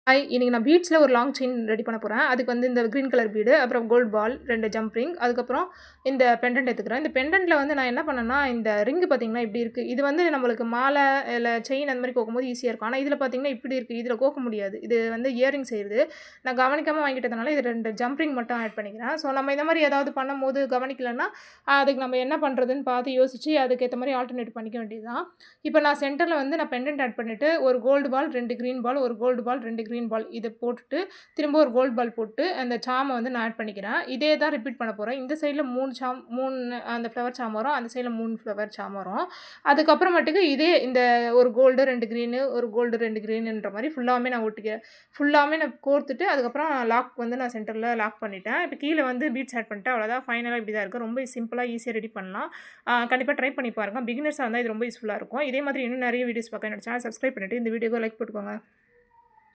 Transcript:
இன்னைக்கு நான் பீட்ஸ்ல ஒரு லாங் செயின் ரெடி பண்ண போறேன். அதுக்கு வந்து இந்த கிரீன் கலர் பீடு, அப்புறம் கோல்ட் பால், 2 ஜம்ப் ரிங், அதுக்கப்புறம் இந்த பெண்டன்ட் எடுத்துக்கிறேன். இந்த பெண்டன்ட்ல வந்து நான் என்ன பண்ணேன்னா, இந்த ரிங் பார்த்தீங்கன்னா இப்படி இருக்கு. இது வந்து நம்மளுக்கு மாலை, இல்ல செயின் அந்த மாரி கோக்கும்போது ஈஸியா இருக்கும். ஆனா இதில பார்த்தீங்கன்னா இப்படி இருக்கு. இதில கோக்க முடியாது. இது வந்து இயரிங் செய்றது. நான் கவனிக்காம வாங்கிட்டதுனால இது 2 ஜம்ப் ரிங் மட்டும் ஆட் பண்ணிக்கிறேன். ஸோ நம்ம இந்த மாரி ஏதாவது பண்ணும்போது கவனிக்கலன்னா, அதுக்கு நம்ம என்ன பண்றதுன்னு பார்த்து யோசிச்சு, அதுக்கேத்த மாரி ஆல்டர்னேட் பண்ணிக்க வேண்டியது தான். இப்ப நான் சென்டர்ல வந்து நான் பெண்டன்ட் ஆட் பண்ணிட்டு, ஒரு கோல்டு பால், 2 கிரீன் பால், ஒரு கோல்டு பால், 2 கிரீன் பால் இத போட்டுட்டு, திரும்ப ஒரு கோல்ட் பால் போட்டு, அந்த சாம வந்து நான் ஆட் பண்ணிக்கிறேன். இதே தான் ரிப்பீட் பண்ண போறேன். இந்த சைட்ல 3 அந்த ஃப்ளவர் சாம் வரும். அந்த சைட்ல 3 ஃப்ளவர் சாம் வரும். அதுக்கப்புறமேட்டுக்கு இதே இந்த ஒரு கோல்டு, 2 கிரீனு, ஒரு கோல்டு, 2 கிரீனுன்ற மாரி ஃபுல்லாவுமே நான் ஒட்டிக்கிறேன். ஃபுல்லாவுமே நான் கோர்த்துட்டு, அதுக்கப்புறம் லாக் வந்து நான் சென்டர்ல லாக் பண்ணிட்டேன். இப்ப கீழ வந்து பீட்ஸ் ஆட் பண்ணிட்டேன். அவ்வளோதான். ஃபைனலா இப்படி தான் இருக்கு. ரொம்ப சிம்பிளா, ஈஸியா ரெடி பண்ணலாம். கண்டிப்பா ட்ரை பண்ணி பாருங்க. பிகினர்ஸா இருந்தா இது ரொம்ப யூஸ்ஃபுல்லா இருக்கும். இதே மாதிரி இன்னும் நெறைய வீடியோஸ் பார்க்க என்னோட சேனல் சப்ஸ்கிரைப் பண்ணிட்டு, இந்த வீடியோக்கு லைக் போட்டுக்கோங்க.